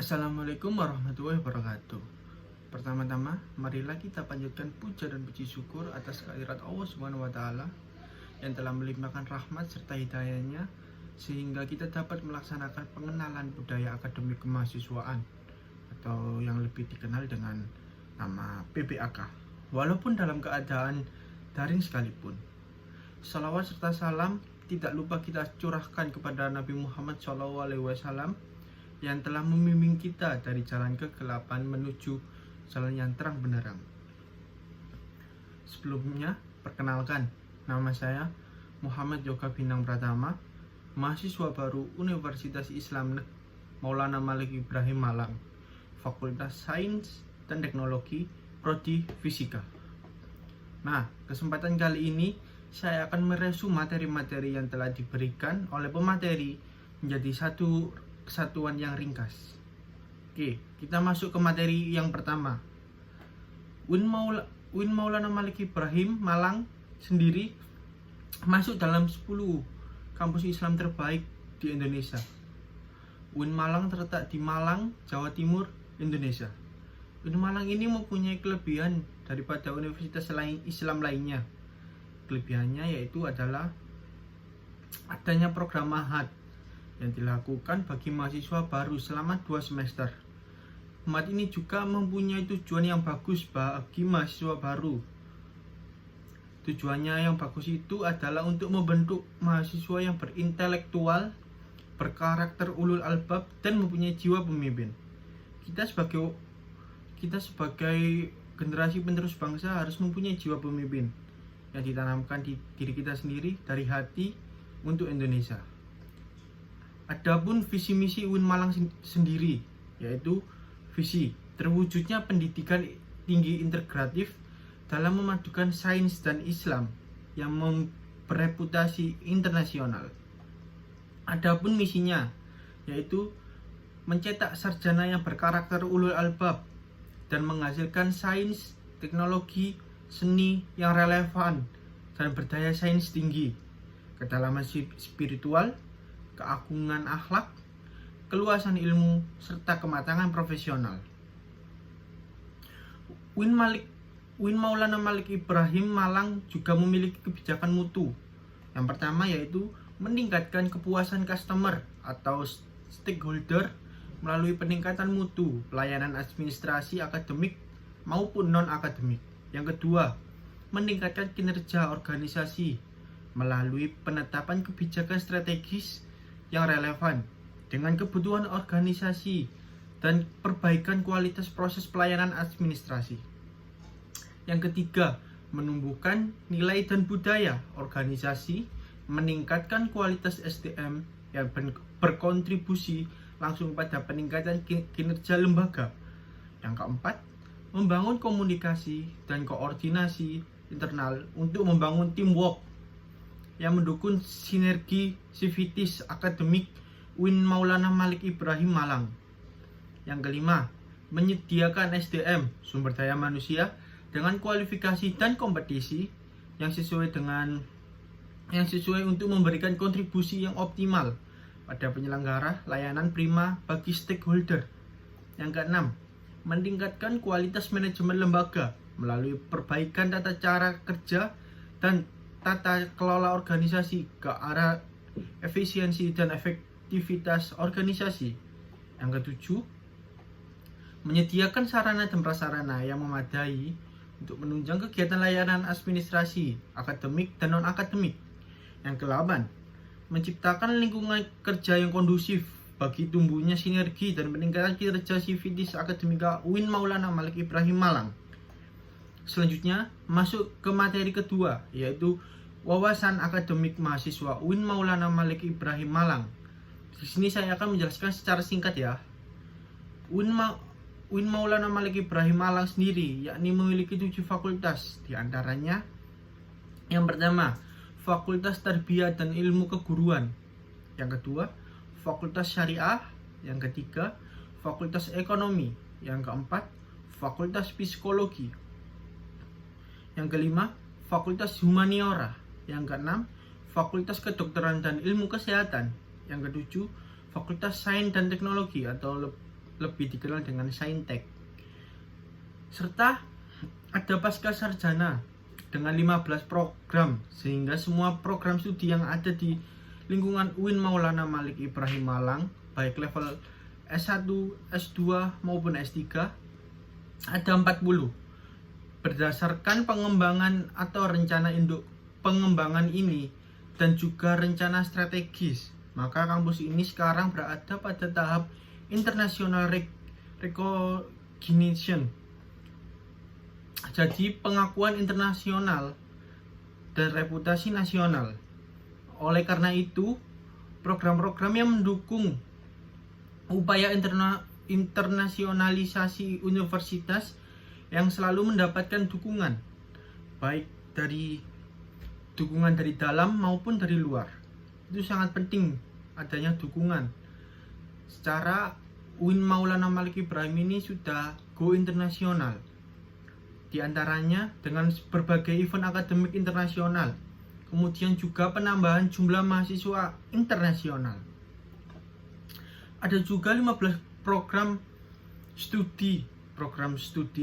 Assalamualaikum warahmatullahi wabarakatuh. Pertama-tama, marilah kita panjatkan puja dan puji syukur atas kehadirat Allah Subhanahu wa taala yang telah melimpahkan rahmat serta hidayahnya sehingga kita dapat melaksanakan pengenalan budaya akademik kemahasiswaan atau yang lebih dikenal dengan nama PBAK. Walaupun dalam keadaan daring sekalipun. Salawat serta salam tidak lupa kita curahkan kepada Nabi Muhammad SAW yang telah membimbing kita dari jalan kegelapan menuju jalan yang terang benderang. Sebelumnya, perkenalkan, nama saya Muhammad Yoga Bintang Pratama, mahasiswa baru Universitas Islam Maulana Malik Ibrahim Malang, Fakultas Sains dan Teknologi, Prodi Fisika. Nah, kesempatan kali ini saya akan meresu materi-materi yang telah diberikan oleh pemateri menjadi satu kesatuan yang ringkas. Oke, kita masuk ke materi yang pertama. UIN Maulana Malik Ibrahim Malang sendiri masuk dalam 10 kampus Islam terbaik di Indonesia. UIN Malang terletak di Malang, Jawa Timur, Indonesia. UIN Malang ini mempunyai kelebihan daripada universitas Islam lainnya. Kelebihannya yaitu adalah adanya program mahad yang dilakukan bagi mahasiswa baru selama 2 semester. Mahad ini juga mempunyai tujuan yang bagus bagi mahasiswa baru. Tujuannya yang bagus itu adalah untuk membentuk mahasiswa yang berintelektual, berkarakter ulul albab, dan mempunyai jiwa pemimpin. Kita sebagai generasi penerus bangsa harus mempunyai jiwa pemimpin yang ditanamkan di diri kita sendiri dari hati untuk Indonesia. Adapun visi misi UIN Malang sendiri yaitu visi terwujudnya pendidikan tinggi integratif dalam memadukan sains dan Islam yang bereputasi internasional. Adapun misinya yaitu mencetak sarjana yang berkarakter ulul albab dan menghasilkan sains, teknologi, seni yang relevan dan berdaya sains tinggi, kedalaman spiritual, keagungan akhlak, keluasan ilmu, serta kematangan profesional. UIN Maulana Malik Ibrahim Malang juga memiliki kebijakan mutu. Yang pertama yaitu meningkatkan kepuasan customer atau stakeholder melalui peningkatan mutu pelayanan administrasi akademik maupun non-akademik. Yang kedua, meningkatkan kinerja organisasi melalui penetapan kebijakan strategis yang relevan dengan kebutuhan organisasi dan perbaikan kualitas proses pelayanan administrasi. Yang ketiga, menumbuhkan nilai dan budaya organisasi, meningkatkan kualitas SDM yang berkontribusi langsung pada peningkatan kinerja lembaga. Yang keempat, membangun komunikasi dan koordinasi internal untuk membangun teamwork yang mendukung sinergi sivitas akademik UIN Maulana Malik Ibrahim Malang. Yang kelima, menyediakan SDM sumber daya manusia dengan kualifikasi dan kompetisi yang sesuai untuk memberikan kontribusi yang optimal pada penyelenggara layanan prima bagi stakeholder. Yang keenam, meningkatkan kualitas manajemen lembaga melalui perbaikan tata cara kerja dan tata kelola organisasi ke arah efisiensi dan efektivitas organisasi. Yang ketujuh, menyediakan sarana dan prasarana yang memadai untuk menunjang kegiatan layanan administrasi, akademik dan non-akademik. Yang kedelapan, menciptakan lingkungan kerja yang kondusif bagi tumbuhnya sinergi dan peningkatan kinerja sivitas akademika UIN Maulana Malik Ibrahim Malang. Selanjutnya, masuk ke materi kedua, yaitu wawasan akademik mahasiswa UIN Maulana Malik Ibrahim Malang. Di sini saya akan menjelaskan secara singkat ya. UIN Maulana Malik Ibrahim Malang sendiri yakni memiliki 7 fakultas, di antaranya yang pertama, Fakultas Tarbiyah dan Ilmu Keguruan. Yang kedua, Fakultas Syariah. Yang ketiga, Fakultas Ekonomi. Yang keempat, Fakultas Psikologi. Yang kelima, Fakultas Humaniora. Yang keenam, Fakultas Kedokteran dan Ilmu Kesehatan. Yang ketujuh, Fakultas Sains dan Teknologi atau lebih dikenal dengan Saintek. Serta ada pasca sarjana dengan 15 program, sehingga semua program studi yang ada di lingkungan UIN Maulana Malik Ibrahim Malang, baik level S1, S2 maupun S3, ada 40. Berdasarkan pengembangan atau rencana induk pengembangan ini dan juga rencana strategis, maka kampus ini sekarang berada pada tahap international recognition. Jadi pengakuan internasional dan reputasi nasional. Oleh karena itu, program-program yang mendukung upaya internasionalisasi universitas yang selalu mendapatkan dukungan, baik dari dukungan dari dalam maupun dari luar. Itu sangat penting adanya dukungan. Secara UIN Maulana Malik Ibrahim ini sudah go internasional, di antaranya dengan berbagai event akademik internasional, kemudian juga penambahan jumlah mahasiswa internasional. Ada juga 15 program studi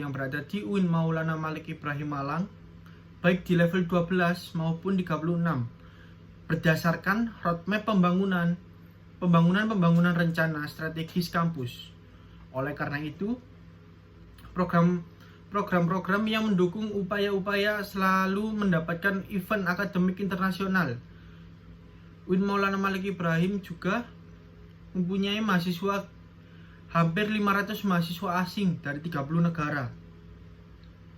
yang berada di UIN Maulana Malik Ibrahim Malang, baik di level 12 maupun 36, berdasarkan roadmap pembangunan rencana strategis kampus. Oleh karena itu, program-program yang mendukung upaya-upaya selalu mendapatkan event akademik internasional. UIN Maulana Malik Ibrahim juga mempunyai mahasiswa hampir 500 mahasiswa asing dari 30 negara.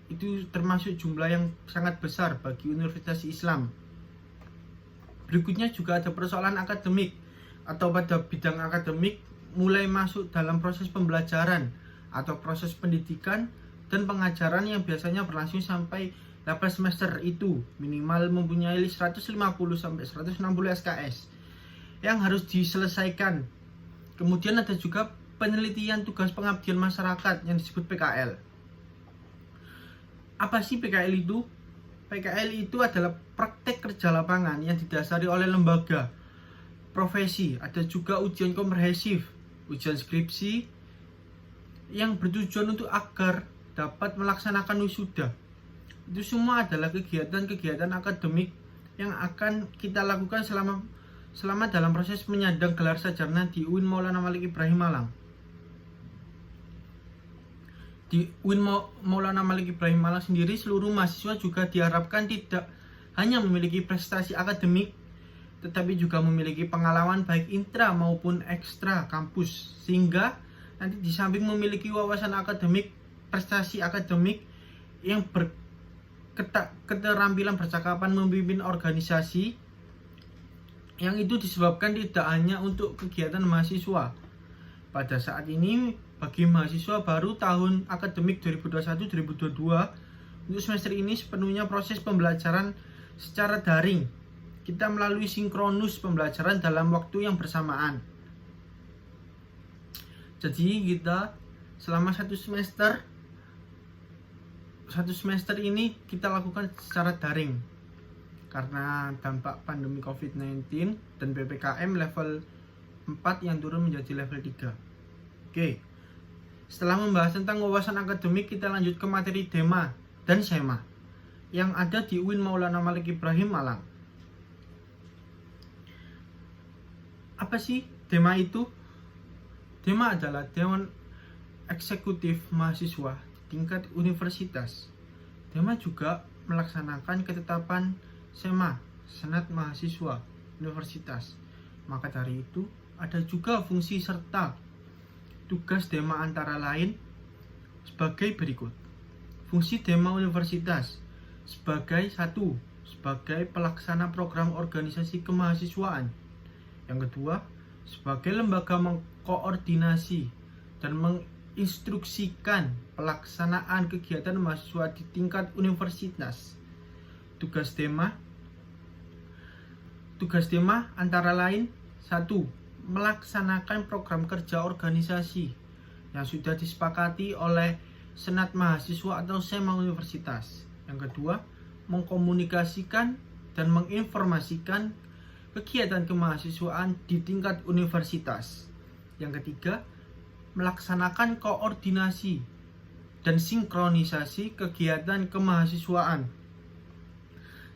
Itu termasuk jumlah yang sangat besar bagi universitas Islam. Berikutnya juga ada persoalan akademik atau pada bidang akademik mulai masuk dalam proses pembelajaran atau proses pendidikan dan pengajaran yang biasanya berlangsung sampai 8 semester, itu minimal mempunyai 150 sampai 160 SKS yang harus diselesaikan. Kemudian ada juga penelitian tugas pengabdian masyarakat yang disebut PKL. Apa sih PKL itu? PKL itu adalah praktek kerja lapangan yang didasari oleh lembaga, profesi. Ada juga ujian komprehensif, ujian skripsi yang bertujuan untuk agar dapat melaksanakan wisuda. Itu semua adalah kegiatan-kegiatan akademik yang akan kita lakukan selama dalam proses menyandang gelar sarjana di UIN Maulana Malik Ibrahim Malang. Di UIN Maulana Malik Ibrahim Malang sendiri, seluruh mahasiswa juga diharapkan tidak hanya memiliki prestasi akademik, tetapi juga memiliki pengalaman baik intra maupun ekstra kampus, sehingga nanti di samping memiliki wawasan akademik, prestasi akademik yang keterampilan percakapan memimpin organisasi, yang itu disebabkan tidak hanya untuk kegiatan mahasiswa. Pada saat ini, bagi mahasiswa baru tahun akademik 2021-2022, untuk semester ini sepenuhnya proses pembelajaran secara daring. Kita melalui sinkronus pembelajaran dalam waktu yang bersamaan. Jadi kita selama satu semester ini kita lakukan secara daring karena dampak pandemi COVID-19 dan PPKM level 4 yang turun menjadi level 3. Oke. Setelah membahas tentang wawasan akademik, kita lanjut ke materi DEMA dan SEMA yang ada di UIN Maulana Malik Ibrahim Malang. Apa sih DEMA itu? DEMA adalah Dewan Eksekutif Mahasiswa tingkat universitas. DEMA juga melaksanakan ketetapan SEMA, Senat Mahasiswa Universitas. Maka dari itu, ada juga fungsi serta tugas DEMA antara lain sebagai berikut. Fungsi DEMA Universitas sebagai pelaksana program organisasi kemahasiswaan. Yang kedua, sebagai lembaga mengkoordinasi dan menginstruksikan pelaksanaan kegiatan mahasiswa di tingkat universitas. Tugas DEMA antara lain: 1. Melaksanakan program kerja organisasi yang sudah disepakati oleh Senat Mahasiswa atau SEMA Universitas. Yang kedua, mengkomunikasikan dan menginformasikan kegiatan kemahasiswaan di tingkat universitas. Yang ketiga, melaksanakan koordinasi dan sinkronisasi kegiatan kemahasiswaan.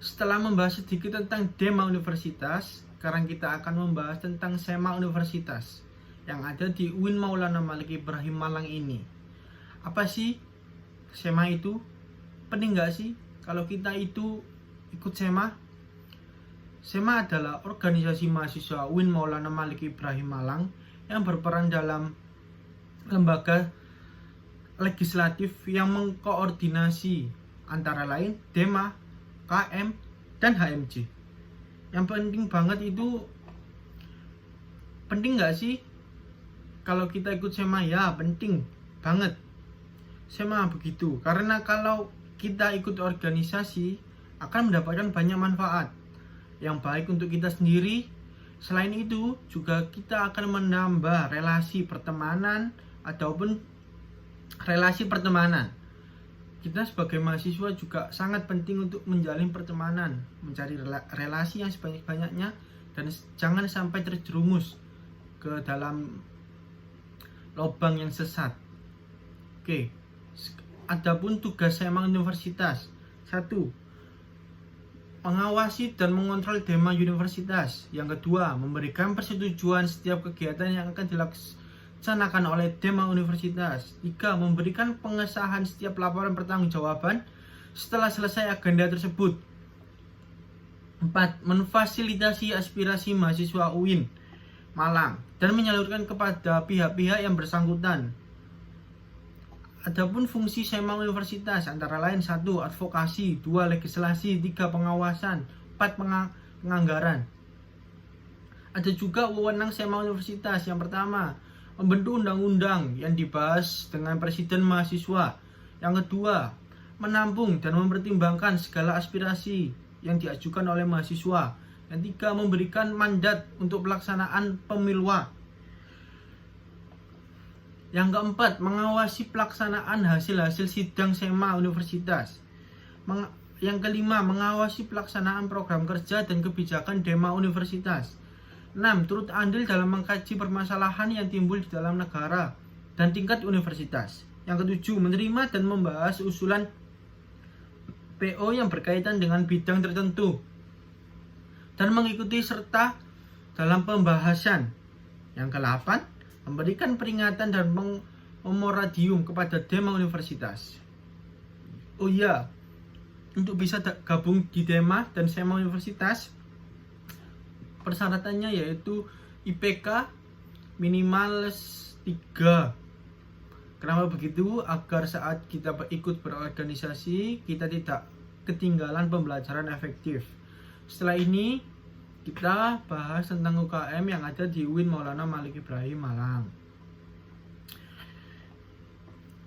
Setelah membahas sedikit tentang Dema Universitas, sekarang kita akan membahas tentang Sema Universitas yang ada di UIN Maulana Malik Ibrahim Malang ini. Apa sih Sema itu? Penting nggak sih kalau kita itu ikut Sema? Sema adalah organisasi mahasiswa UIN Maulana Malik Ibrahim Malang yang berperan dalam lembaga legislatif yang mengkoordinasi antara lain Dema, KM, dan HMJ. Yang penting banget itu, penting nggak sih kalau kita ikut Sema? Ya penting banget Sema begitu, karena kalau kita ikut organisasi akan mendapatkan banyak manfaat yang baik untuk kita sendiri. Selain itu juga kita akan menambah relasi pertemanan ataupun relasi pertemanan. Kita sebagai mahasiswa juga sangat penting untuk menjalin pertemanan, mencari relasi yang sebanyak-banyaknya, dan jangan sampai terjerumus ke dalam lubang yang sesat. Oke, adapun tugas Sema Universitas: 1. Mengawasi dan mengontrol Dema Universitas. Yang kedua, memberikan persetujuan setiap kegiatan yang akan dilaksanakan oleh Dema Universitas. 3. Memberikan pengesahan setiap laporan pertanggungjawaban setelah selesai agenda tersebut. 4. Memfasilitasi aspirasi mahasiswa UIN Malang dan menyalurkan kepada pihak-pihak yang bersangkutan. Adapun fungsi Sema Universitas antara lain: 1. Advokasi, 2. Legislasi, 3. Pengawasan, 4. Penganggaran. Ada juga wewenang Sema Universitas. Yang pertama, membentuk undang-undang yang dibahas dengan presiden mahasiswa. Yang kedua, menampung dan mempertimbangkan segala aspirasi yang diajukan oleh mahasiswa. Yang tiga, memberikan mandat untuk pelaksanaan pemiluan. Yang keempat, mengawasi pelaksanaan hasil-hasil sidang Sema Universitas. Yang kelima, mengawasi pelaksanaan program kerja dan kebijakan Dema Universitas. 6. Turut andil dalam mengkaji permasalahan yang timbul di dalam negara dan tingkat universitas. Yang ketujuh, menerima dan membahas usulan PO yang berkaitan dengan bidang tertentu dan mengikuti serta dalam pembahasan. Yang ke-8, memberikan peringatan dan memoradium kepada Dema Universitas. Oh iya, untuk bisa gabung di Dema dan Sema Universitas, persyaratannya yaitu IPK minimal 3. Kenapa begitu? Agar saat kita ikut berorganisasi, kita tidak ketinggalan pembelajaran efektif. Setelah ini kita bahas tentang UKM yang ada di UIN Maulana Malik Ibrahim Malang.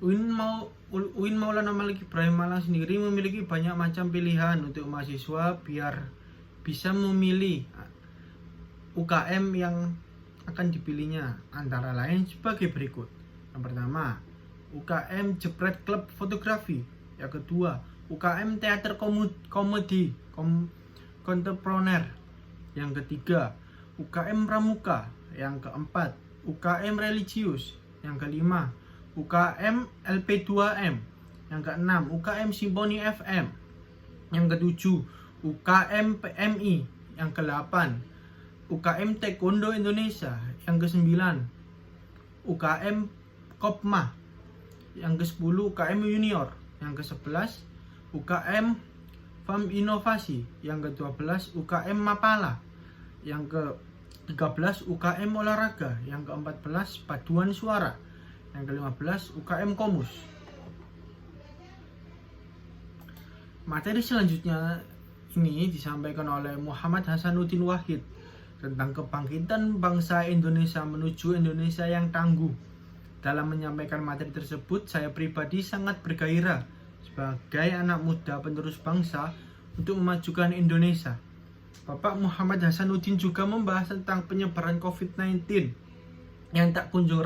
UIN Maulana Malik Ibrahim Malang sendiri memiliki banyak macam pilihan untuk mahasiswa biar bisa memilih UKM yang akan dipilihnya, antara lain sebagai berikut. Yang pertama, UKM Jepret Klub Fotografi. Yang kedua, UKM Teater Komedi Kontemporer. Yang ketiga, UKM Pramuka. Yang keempat, UKM Religius. Yang kelima, UKM LP2M. Yang keenam, UKM Simponi FM. Yang ketujuh, UKM PMI. Yang ke-8, UKM Taekwondo Indonesia. Yang ke-9, UKM Kopma. Yang ke-10, UKM Junior. Yang ke-11, UKM Farm Inovasi. Yang ke-12, UKM Mapala. Yang ke-13, UKM Olahraga. Yang ke-14, Paduan Suara. Yang ke-15, UKM Komus. Materi selanjutnya ini disampaikan oleh Muhammad Hasanuddin Wahid tentang kebangkitan bangsa Indonesia menuju Indonesia yang tangguh. Dalam menyampaikan materi tersebut, saya pribadi sangat bergairah sebagai anak muda penerus bangsa untuk memajukan Indonesia. Bapak Muhammad Hasanuddin juga membahas tentang penyebaran COVID-19 yang tak kunjung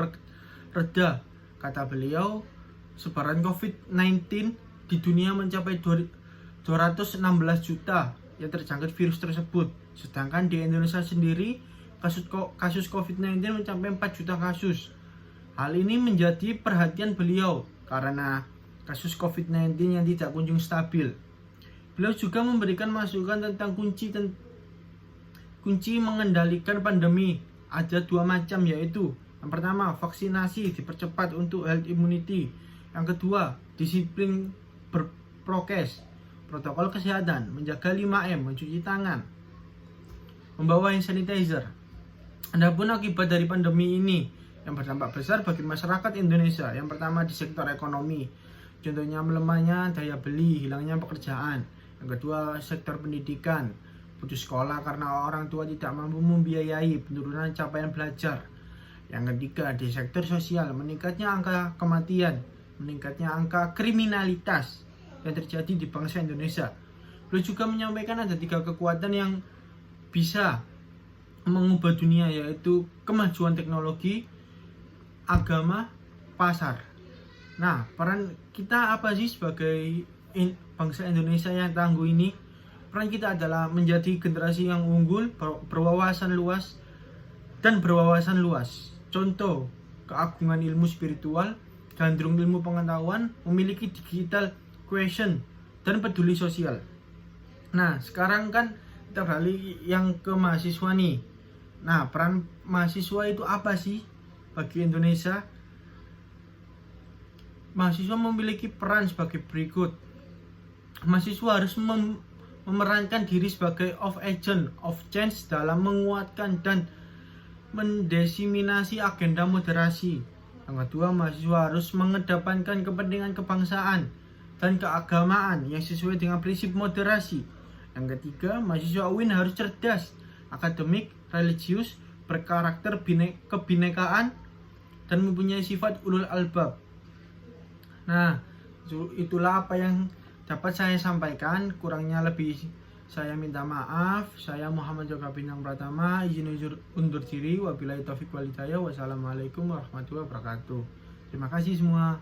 reda. Kata beliau, sebaran COVID-19 di dunia mencapai 216 juta yang terjangkit virus tersebut. Sedangkan di Indonesia sendiri kasus COVID-19 mencapai 4 juta kasus. Hal ini menjadi perhatian beliau karena kasus COVID-19 yang tidak kunjung stabil. Beliau juga memberikan masukan tentang kunci mengendalikan pandemi. Ada dua macam, yaitu yang pertama, vaksinasi dipercepat untuk herd immunity. Yang kedua, disiplin berprokes, protokol kesehatan, menjaga 5M, mencuci tangan, membawa hand sanitizer. Adapun akibat dari pandemi ini yang berdampak besar bagi masyarakat Indonesia. Yang pertama di sektor ekonomi, contohnya melemahnya daya beli, hilangnya pekerjaan. Yang kedua sektor pendidikan, putus sekolah karena orang tua tidak mampu membiayai, penurunan capaian belajar. Yang ketiga di sektor sosial, meningkatnya angka kematian, meningkatnya angka kriminalitas yang terjadi di bangsa Indonesia. Beliau juga menyampaikan ada 3 kekuatan yang bisa mengubah dunia, yaitu kemajuan teknologi, agama, pasar. Nah, peran kita apa sih sebagai bangsa Indonesia yang tangguh ini? Peran kita adalah menjadi generasi yang unggul, berwawasan luas, dan berwawasan luas. Contoh, keagungan ilmu spiritual, gandrung ilmu pengetahuan, memiliki digital quotient, dan peduli sosial. Nah, sekarang kan kita beralih yang ke mahasiswa nih. Nah, peran mahasiswa itu apa sih bagi Indonesia? Mahasiswa memiliki peran sebagai berikut. Mahasiswa harus memerankan diri sebagai agent of change dalam menguatkan dan mendiseminasi agenda moderasi. Yang kedua, mahasiswa harus mengedepankan kepentingan kebangsaan dan keagamaan yang sesuai dengan prinsip moderasi. Yang ketiga, mahasiswa UIN harus cerdas, akademik, religius, berkarakter kebinekaan, dan mempunyai sifat ulul albab. Nah, itulah apa yang dapat saya sampaikan. Kurangnya lebih saya minta maaf. Saya Muhammad Joka Bintang Pratama, izin undur diri. Wabillahi taufiq wal hidayah. Wassalamualaikum warahmatullahi wabarakatuh. Terima kasih semua.